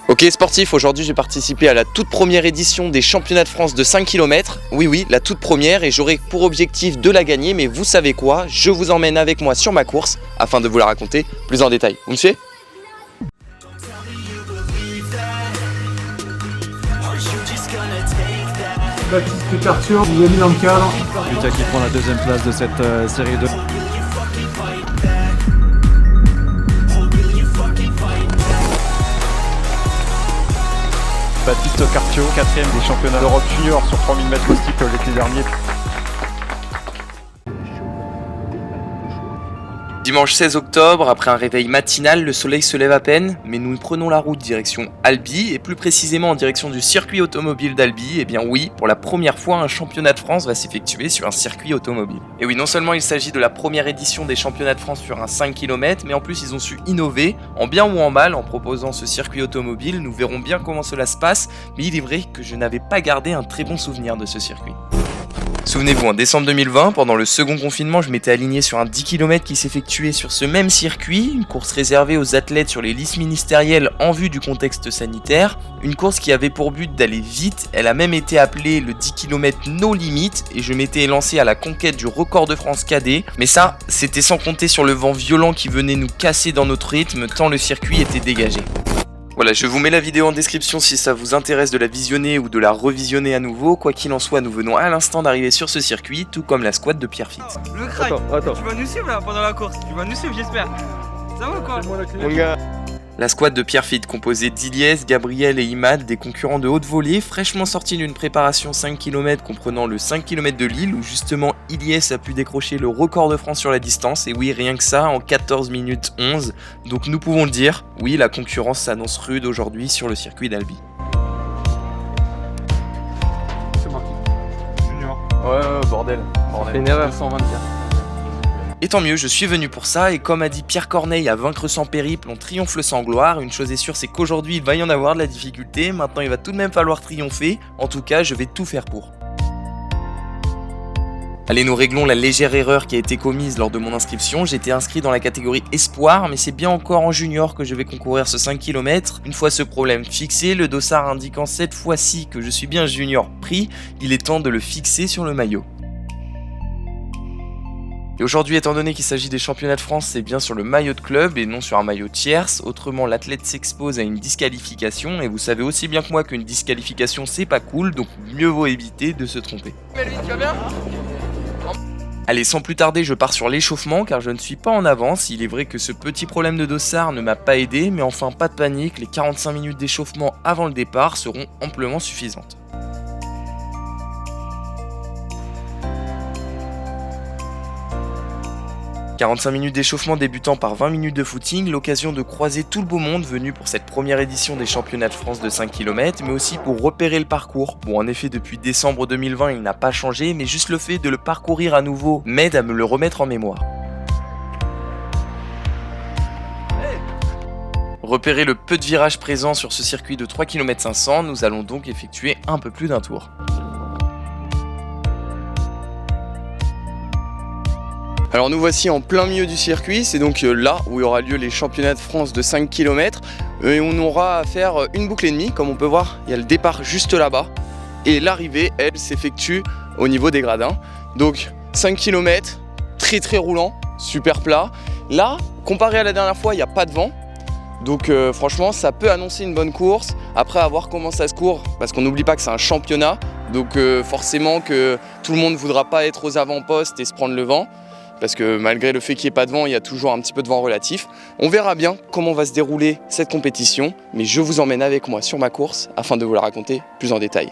Ok sportif, aujourd'hui j'ai participé à la toute première édition des championnats de France de 5 km. Oui, la toute première, et j'aurai pour objectif de la gagner, mais vous savez quoi, je vous emmène avec moi sur ma course afin de vous la raconter plus en détail. Vous me suivez ? Baptiste Cartier vous a mis dans le cadre. Lucas qui prend la deuxième place de cette série 2. Baptiste Cartier, 4ème des championnats d'Europe junior sur 3000 mètres au steeple l'été dernier. Dimanche 16 octobre, après un réveil matinal, le soleil se lève à peine, mais nous prenons la route direction Albi, et plus précisément en direction du circuit automobile d'Albi. Et bien oui, pour la première fois, un championnat de France va s'effectuer sur un circuit automobile. Et oui, non seulement il s'agit de la première édition des championnats de France sur un 5 km, mais en plus ils ont su innover, en bien ou en mal, en proposant ce circuit automobile. Nous verrons bien comment cela se passe, mais il est vrai que je n'avais pas gardé un très bon souvenir de ce circuit. Souvenez-vous, en décembre 2020, pendant le second confinement, je m'étais aligné sur un 10 km qui s'effectuait sur ce même circuit, une course réservée aux athlètes sur les listes ministérielles en vue du contexte sanitaire, une course qui avait pour but d'aller vite. Elle a même été appelée le 10 km no limit, et je m'étais lancé à la conquête du record de France cadet, mais ça, c'était sans compter sur le vent violent qui venait nous casser dans notre rythme tant le circuit était dégagé. Voilà, je vous mets la vidéo en description si ça vous intéresse de la visionner ou de la revisionner à nouveau. Quoi qu'il en soit, nous venons à l'instant d'arriver sur ce circuit, tout comme la squad de Pierrefitte. Le crack, tu vas nous suivre là pendant la course, tu vas nous suivre j'espère. Ça va quoi? Mon gars. La squad de Pierrefitte, composée d'Iliès, Gabriel et Imad, des concurrents de haute volée, fraîchement sortis d'une préparation 5 km comprenant le 5 km de Lille, où justement Iliès a pu décrocher le record de France sur la distance, et oui, rien que ça, en 14 minutes 11. Donc nous pouvons le dire, oui, la concurrence s'annonce rude aujourd'hui sur le circuit d'Albi. C'est marqué Junior. Ouais, bordel. Fait une erreur. 124. Et tant mieux, je suis venu pour ça, et comme a dit Pierre Corneille, à vaincre sans périple, on triomphe sans gloire. Une chose est sûre, c'est qu'aujourd'hui il va y en avoir de la difficulté, maintenant il va tout de même falloir triompher. En tout cas, je vais tout faire pour. Allez, nous réglons la légère erreur qui a été commise lors de mon inscription. J'étais inscrit dans la catégorie espoir, mais c'est bien encore en junior que je vais concourir ce 5 km. Une fois ce problème fixé, le dossard indiquant cette fois-ci que je suis bien junior pris, il est temps de le fixer sur le maillot. Et aujourd'hui, étant donné qu'il s'agit des championnats de France, c'est bien sur le maillot de club et non sur un maillot tierce. Autrement, l'athlète s'expose à une disqualification, et vous savez aussi bien que moi qu'une disqualification c'est pas cool, donc mieux vaut éviter de se tromper. Melvin, tu vas bien? Allez, sans plus tarder, je pars sur l'échauffement car je ne suis pas en avance. Il est vrai que ce petit problème de dossard ne m'a pas aidé, mais enfin pas de panique, les 45 minutes d'échauffement avant le départ seront amplement suffisantes. « 45 minutes d'échauffement débutant par 20 minutes de footing, l'occasion de croiser tout le beau monde venu pour cette première édition des championnats de France de 5 km, mais aussi pour repérer le parcours. Bon, en effet, depuis décembre 2020, il n'a pas changé, mais juste le fait de le parcourir à nouveau m'aide à me le remettre en mémoire. Repérer le peu de virages présents sur ce circuit de 3 km 500, nous allons donc effectuer un peu plus d'un tour. Alors nous voici en plein milieu du circuit, c'est donc là où il y aura lieu les championnats de France de 5 km et on aura à faire une boucle et demie. Comme on peut voir, il y a le départ juste là-bas et l'arrivée, elle, s'effectue au niveau des gradins. Donc 5 km, très roulant, super plat. Là, comparé à la dernière fois, il n'y a pas de vent. Donc franchement, ça peut annoncer une bonne course. Après, à voir comment ça se court, parce qu'on n'oublie pas que c'est un championnat. Donc forcément que tout le monde ne voudra pas être aux avant-postes et se prendre le vent. Parce que malgré le fait qu'il n'y ait pas de vent, il y a toujours un petit peu de vent relatif. On verra bien comment va se dérouler cette compétition, mais je vous emmène avec moi sur ma course afin de vous la raconter plus en détail.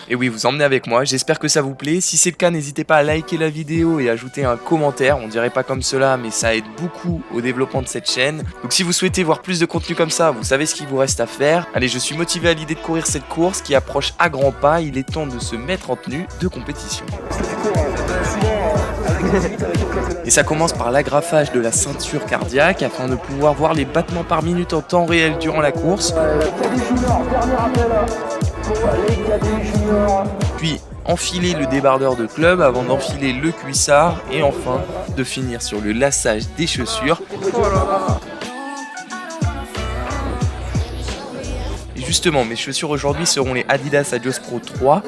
Et oui, vous emmenez avec moi, j'espère que ça vous plaît. Si c'est le cas, n'hésitez pas à liker la vidéo et ajouter un commentaire. On dirait pas comme cela, mais ça aide beaucoup au développement de cette chaîne. Donc si vous souhaitez voir plus de contenu comme ça, vous savez ce qu'il vous reste à faire. Allez, je suis motivé à l'idée de courir cette course qui approche à grands pas. Il est temps de se mettre en tenue de compétition. Et ça commence par l'agrafage de la ceinture cardiaque afin de pouvoir voir les battements par minute en temps réel durant la course. Puis enfiler le débardeur de club avant d'enfiler le cuissard et enfin de finir sur le lassage des chaussures. justement, mes chaussures aujourd'hui seront les Adidas Adios Pro 3.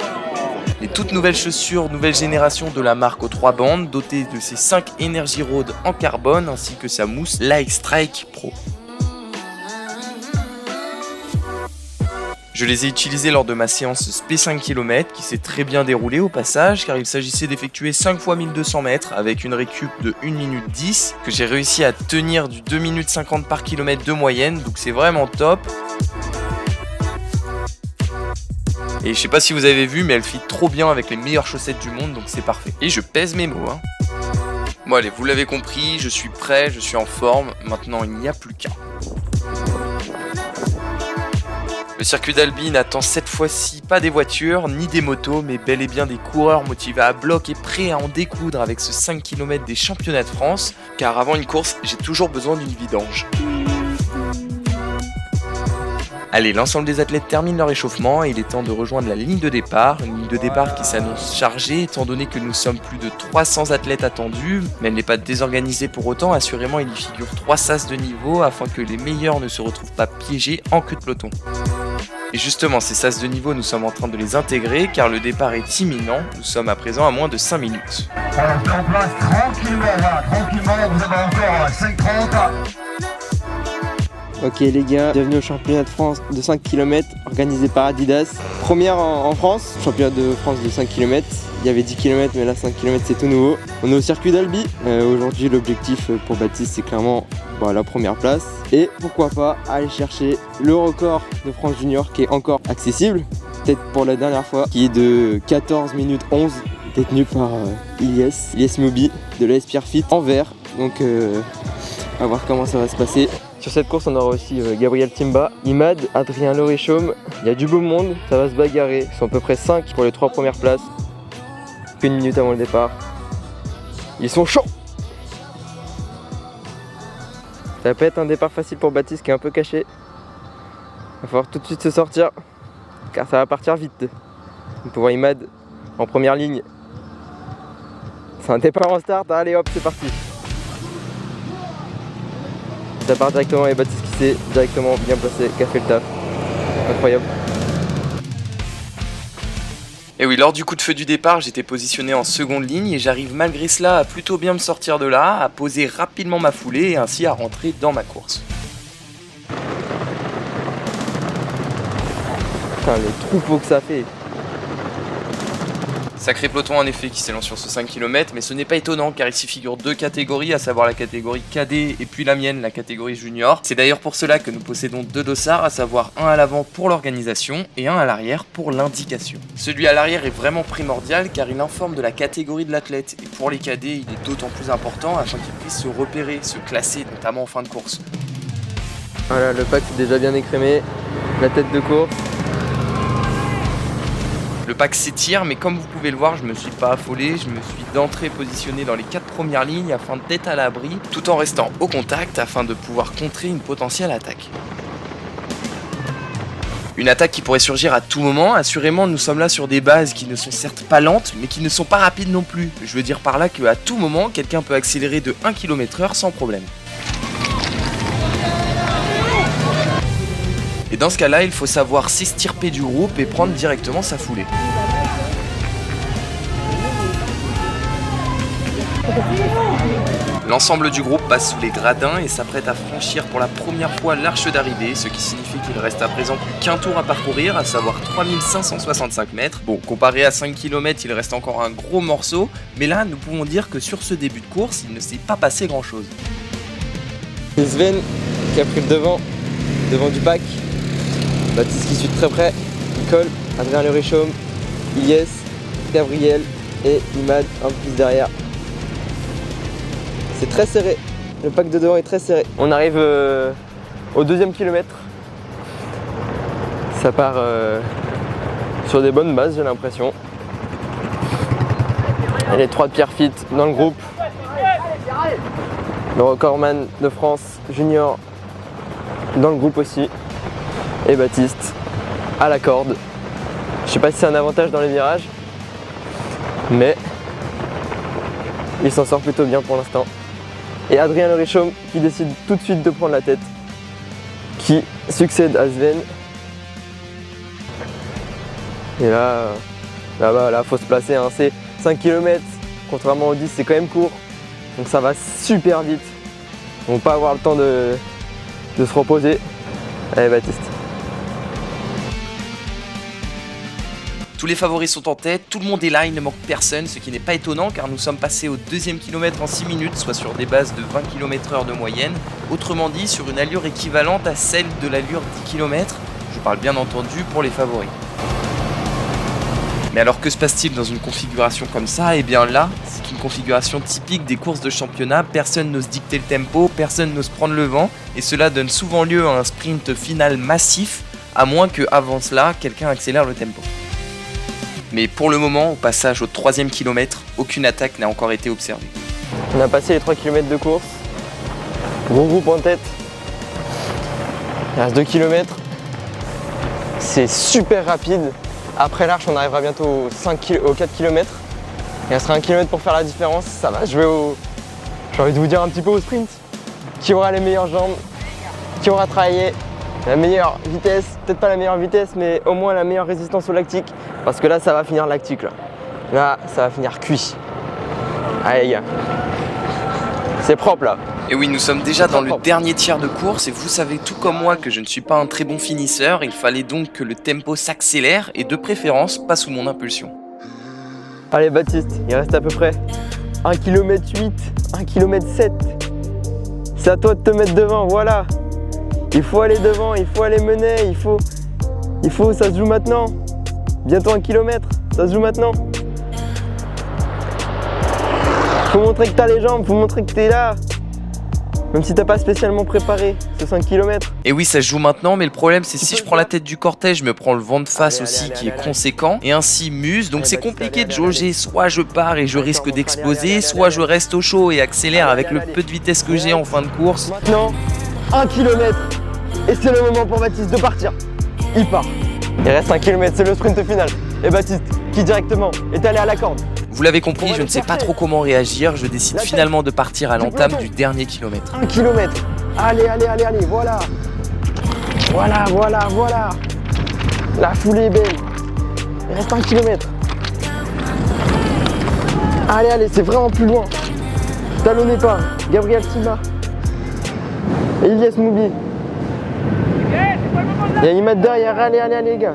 Les toutes nouvelles chaussures, nouvelle génération de la marque aux 3 bandes, dotées de ses 5 Energy Road en carbone ainsi que sa mousse Light Strike Pro. Je les ai utilisés lors de ma séance SP 5 km qui s'est très bien déroulée au passage car il s'agissait d'effectuer 5 fois 1200 mètres avec une récup de 1 minute 10 que j'ai réussi à tenir du 2 minutes 50 par kilomètre de moyenne, donc c'est vraiment top. Et je sais pas si vous avez vu mais elle fit trop bien avec les meilleures chaussettes du monde, donc c'est parfait. Et je pèse mes mots hein. Bon allez, vous l'avez compris, je suis prêt, je suis en forme, maintenant il n'y a plus qu'à. Le circuit d'Albi n'attend cette fois-ci pas des voitures ni des motos, mais bel et bien des coureurs motivés à bloc et prêts à en découdre avec ce 5 km des championnats de France, car avant une course, j'ai toujours besoin d'une vidange. Allez, l'ensemble des athlètes termine leur échauffement et il est temps de rejoindre la ligne de départ. Une ligne de départ qui s'annonce chargée étant donné que nous sommes plus de 300 athlètes attendus, mais elle n'est pas désorganisée pour autant, assurément il y figure 3 sas de niveau afin que les meilleurs ne se retrouvent pas piégés en queue de peloton. Et justement, ces sas de niveau, nous sommes en train de les intégrer car le départ est imminent. Nous sommes à présent à moins de 5 minutes. On fait en place tranquillement, là, tranquillement, vous avez encore 5,30. Ok les gars, bienvenue au championnat de France de 5 km organisé par Adidas. Première en France, championnat de France de 5 km. Il y avait 10 km mais là 5 km c'est tout nouveau. On est au circuit d'Albi. Aujourd'hui l'objectif pour Baptiste c'est clairement la première place. Et pourquoi pas aller chercher le record de France Junior qui est encore accessible. Peut-être pour la dernière fois, qui est de 14 minutes 11, détenu par Ilyes Mobi de l'AS Pierre Fit en vert. Donc on va voir comment ça va se passer. Sur cette course, on aura aussi Gabriel Timba, Imad, Adrien Lorichaume. Il y a du beau monde, ça va se bagarrer. Ils sont à peu près 5 pour les 3 premières places. Une minute avant le départ. Ils sont chauds! Ça va pas être un départ facile pour Baptiste qui est un peu caché. Il va falloir tout de suite se sortir, car ça va partir vite. On peut voir Imad en première ligne. C'est un départ en start, allez hop, c'est parti. Ça part directement et Baptiste qui s'est directement bien placé, qui a fait le taf. Incroyable. Et oui, lors du coup de feu du départ, j'étais positionné en seconde ligne et j'arrive malgré cela à plutôt bien me sortir de là, à poser rapidement ma foulée et ainsi à rentrer dans ma course. Putain, le troupeau que ça fait. Sacré peloton en effet qui s'élance sur ce 5 km, mais ce n'est pas étonnant car ici figurent 2 catégories, à savoir la catégorie cadet et puis la mienne, la catégorie junior. C'est d'ailleurs pour cela que nous possédons 2 dossards, à savoir un à l'avant pour l'organisation et un à l'arrière pour l'indication. Celui à l'arrière est vraiment primordial car il informe de la catégorie de l'athlète et pour les cadets il est d'autant plus important afin qu'ils puissent se repérer, se classer notamment en fin de course. Voilà, le pack est déjà bien écrémé, la tête de course. Le pack s'étire, mais comme vous pouvez le voir, je me suis pas affolé, je me suis d'entrée positionné dans les 4 premières lignes afin d'être à l'abri, tout en restant au contact afin de pouvoir contrer une potentielle attaque. Une attaque qui pourrait surgir à tout moment, assurément nous sommes là sur des bases qui ne sont certes pas lentes, mais qui ne sont pas rapides non plus. Je veux dire par là qu'à tout moment, quelqu'un peut accélérer de 1 km/h sans problème. Et dans ce cas-là, il faut savoir s'extirper du groupe et prendre directement sa foulée. L'ensemble du groupe passe sous les gradins et s'apprête à franchir pour la première fois l'arche d'arrivée, ce qui signifie qu'il reste à présent plus qu'un tour à parcourir, à savoir 3565 mètres. Bon, comparé à 5 km, il reste encore un gros morceau, mais là, nous pouvons dire que sur ce début de course, il ne s'est pas passé grand-chose. C'est Sven qui a pris le devant du pack. Baptiste qui suit de très près, Nicole, Adrien Lorichaume, Ilyes, Gabriel et Imad un peu plus derrière. C'est très serré, le pack de devant est très serré. On arrive au 2e kilomètre. Ça part sur des bonnes bases, j'ai l'impression. Et les 3 de Pierre Fit dans le groupe. Le recordman de France junior dans le groupe aussi. Et Baptiste à la corde. Je sais pas si c'est un avantage dans les virages, mais il s'en sort plutôt bien pour l'instant. Et Adrien Lorichaume qui décide tout de suite de prendre la tête, qui succède à Sven. Et là, faut se placer. Hein. C'est 5 km, contrairement aux 10, c'est quand même court. Donc ça va super vite. On va pas avoir le temps de se reposer. Allez Baptiste. Tous les favoris sont en tête, tout le monde est là, il ne manque personne, ce qui n'est pas étonnant car nous sommes passés au deuxième kilomètre en 6 minutes, soit sur des bases de 20 km/h de moyenne, autrement dit sur une allure équivalente à celle de l'allure 10 km, je parle bien entendu pour les favoris. Mais alors que se passe-t-il dans une configuration comme ça? Et bien là, c'est une configuration typique des courses de championnat, personne n'ose dicter le tempo, personne n'ose prendre le vent, et cela donne souvent lieu à un sprint final massif, à moins que avant cela, quelqu'un accélère le tempo. Mais pour le moment, au passage au 3e kilomètre, aucune attaque n'a encore été observée. On a passé les 3 km de course. Gros groupe en tête. Il reste 2 km. C'est super rapide. Après l'arche, on arrivera bientôt au 4 km. Il restera 1 km pour faire la différence. Ça va jouer j'ai envie de vous dire un petit peu au sprint. Qui aura les meilleures jambes, qui aura travaillé la meilleure vitesse, peut-être pas la meilleure vitesse, mais au moins la meilleure résistance au lactique. Parce que là, ça va finir lactique. Là, ça va finir cuit. Allez les gars, c'est propre là. Et oui, nous sommes déjà dans le dernier tiers de course et vous savez tout comme moi que je ne suis pas un très bon finisseur. Il fallait donc que le tempo s'accélère et de préférence pas sous mon impulsion. Allez Baptiste, il reste à peu près 1 km 8, 1 km 7. C'est à toi de te mettre devant, voilà. Il faut aller devant, il faut aller mener, il faut, ça se joue maintenant. Bientôt 1 km, ça se joue maintenant. Faut montrer que t'as les jambes, faut montrer que t'es là. Même si t'as pas spécialement préparé ce 5 km. Et oui, ça se joue maintenant, mais le problème c'est si je prends la tête du cortège, je me prends le vent de face aussi qui est conséquent et ainsi muse, donc c'est compliqué de jauger. Soit je pars et je risque d'exploser, soit je reste au chaud et accélère avec le peu de vitesse que j'ai en fin de course. Maintenant, 1 km et c'est le moment pour Baptiste de partir. Il part. Il reste 1 km, c'est le sprint final. Et Baptiste, qui directement est allé à la corde. Vous l'avez compris, je ne sais pas trop comment réagir, je décide finalement de partir à l'entame du dernier kilomètre. 1 km. Allez, voilà. Voilà. La foulée est belle. Il reste 1 km. Allez, c'est vraiment plus loin. Talonnez pas. Gabriel Sima. Et Ilyes Moubi. Il y a Imad derrière, allez les gars.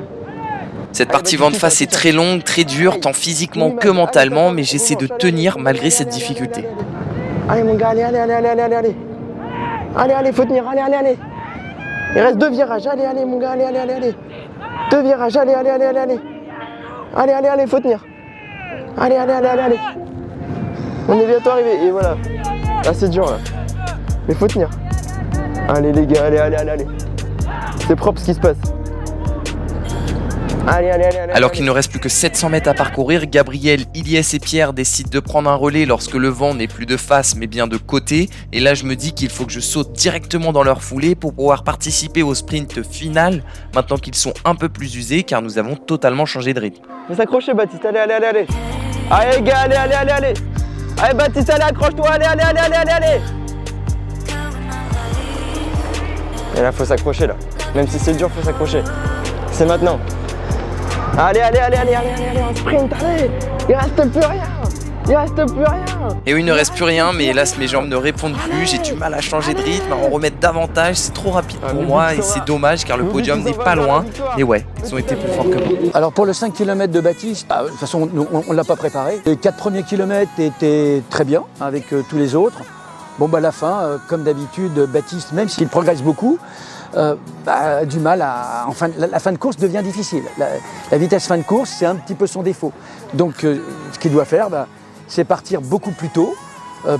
Cette partie vent de face est très longue, très dure, tant physiquement que mentalement, mais j'essaie de tenir malgré cette difficulté. Allez mon gars, allez. Allez, faut tenir, allez. Il reste 2 virages, allez mon gars, allez. 2 virages, allez. Allez, faut tenir. Allez. On est bientôt arrivé, et voilà. Là c'est dur là. Mais faut tenir. Allez les gars, allez. C'est propre ce qui se passe. Allez. Alors qu'il ne reste plus que 700 mètres à parcourir, Gabriel, Ilyes et Pierre décident de prendre un relais lorsque le vent n'est plus de face mais bien de côté. Et là je me dis qu'il faut que je saute directement dans leur foulée pour pouvoir participer au sprint final, maintenant qu'ils sont un peu plus usés car nous avons totalement changé de rythme. Faut s'accrocher Baptiste, allez. Allez les gars, allez. Allez Baptiste, allez, accroche-toi, allez. Et là faut s'accrocher là. Même si c'est dur, faut s'accrocher. C'est maintenant. Allez, on sprint, allez. Il reste plus rien. Et oui, il ne reste plus rien, mais hélas mes jambes ne répondent plus, j'ai du mal à changer de rythme, à en remettre davantage, c'est trop rapide pour moi et c'est dommage car le podium n'est pas loin. Et ouais, ils ont été plus forts que moi. Alors pour le 5 km de Baptiste, de toute façon on ne l'a pas préparé. Les 4 premiers kilomètres étaient très bien avec tous les autres. Bon bah la fin, comme d'habitude, Baptiste, même s'il progresse beaucoup, du mal à... Enfin, la fin de course devient difficile. La vitesse fin de course, c'est un petit peu son défaut. Donc ce qu'il doit faire, c'est partir beaucoup plus tôt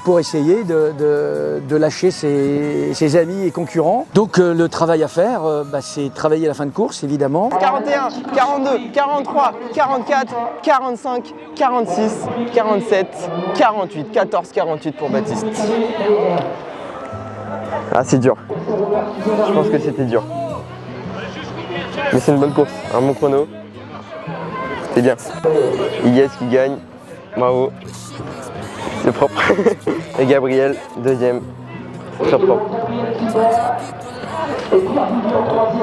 pour essayer de lâcher ses amis et concurrents. Donc le travail à faire, c'est travailler la fin de course, évidemment. 41, 42, 43, 44, 45, 46, 47, 48, 14, 48 pour Baptiste. Ah, c'est dur. Je pense que c'était dur. Mais c'est une bonne course, un bon chrono. C'est bien. Ilyes qui gagne. Bravo. C'est propre. Et Gabriel, deuxième. Très propre.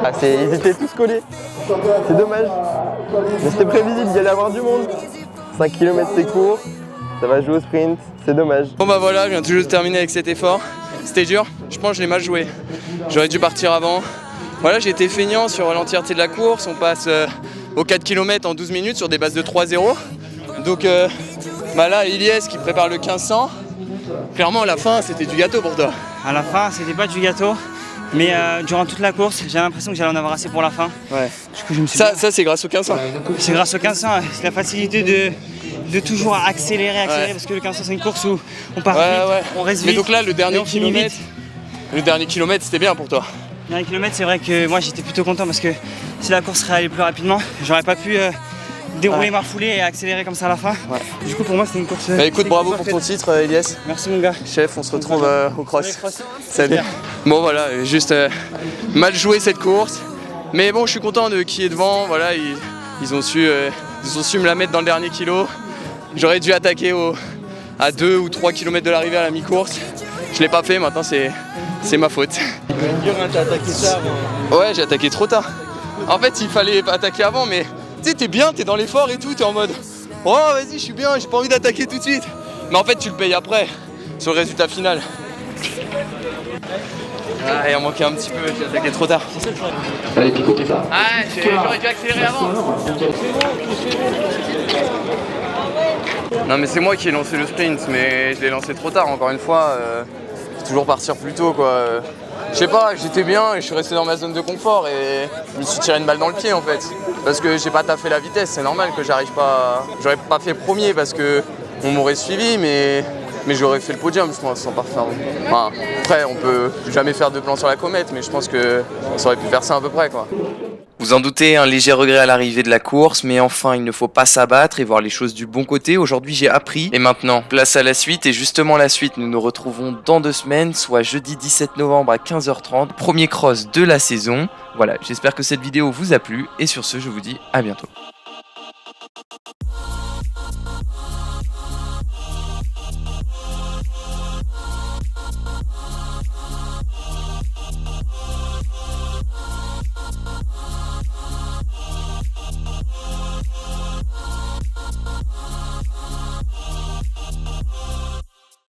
Ah, ils étaient tous collés. C'est dommage. Mais c'était prévisible, il allait y avoir du monde. 5 km c'est court, ça va jouer au sprint, c'est dommage. Bon bah voilà, je viens tout juste de terminer avec cet effort. C'était dur, je pense que je l'ai mal joué. J'aurais dû partir avant. Voilà, j'ai été feignant sur l'entièreté de la course. On passe aux 4 km en 12 minutes sur des bases de 3-0. Donc bah là, Ilyes qui prépare le 1500. Clairement, à la fin, c'était du gâteau pour toi. À la fin, c'était pas du gâteau. Mais durant toute la course, j'ai l'impression que j'allais en avoir assez pour la fin. Ouais. Du coup, je me suis Ça c'est grâce au 1500. C'est grâce au 1500, c'est la facilité de toujours accélérer, parce que le 1500 c'est une course où on part vite, on reste vite. Mais donc là, le dernier et on finit kilomètre, c'était bien pour toi. Le dernier kilomètre, c'est vrai que moi j'étais plutôt content parce que si la course serait allée plus rapidement, j'aurais pas pu dérouler ma foulée et accélérer comme ça à la fin. Ouais. Du coup, pour moi, c'était une course. Bah, écoute, bravo pour ton titre, Ilyes. Merci mon gars. Chef, on se retrouve au cross. Salut. Bon voilà, juste mal joué cette course. Mais bon, je suis content de qui est devant. Voilà, ils ont su me la mettre dans le dernier kilo. J'aurais dû attaquer à 2 ou 3 km de l'arrivée à la mi-course. Je l'ai pas fait, maintenant c'est ma faute. T'as attaqué ça avant. Ouais, j'ai attaqué trop tard. En fait, il fallait attaquer avant, mais tu sais, t'es bien, t'es dans l'effort et tout, t'es en mode oh vas-y, je suis bien, j'ai pas envie d'attaquer tout de suite. Mais en fait, tu le payes après, sur le résultat final. Ah, il en manquait un petit peu, j'ai attaqué trop tard. Allez, picotez ça. Ah, j'aurais dû accélérer avant. Non mais c'est moi qui ai lancé le sprint, mais je l'ai lancé trop tard, encore une fois. Faut toujours partir plus tôt, quoi. Je sais pas, j'étais bien et je suis resté dans ma zone de confort et je me suis tiré une balle dans le pied en fait. Parce que j'ai pas taffé la vitesse, c'est normal que j'arrive pas. J'aurais pas fait premier parce que on m'aurait suivi, mais j'aurais fait le podium, je pense, sans pas faire. Enfin, après, on peut jamais faire de plan sur la comète, mais je pense que ça aurait pu faire ça à peu près, quoi. Vous en doutez, un léger regret à l'arrivée de la course, mais enfin il ne faut pas s'abattre et voir les choses du bon côté. Aujourd'hui j'ai appris et maintenant place à la suite, et justement la suite nous nous retrouvons dans 2 semaines, soit jeudi 17 novembre à 15h30, premier cross de la saison. Voilà, j'espère que cette vidéo vous a plu et sur ce je vous dis à bientôt.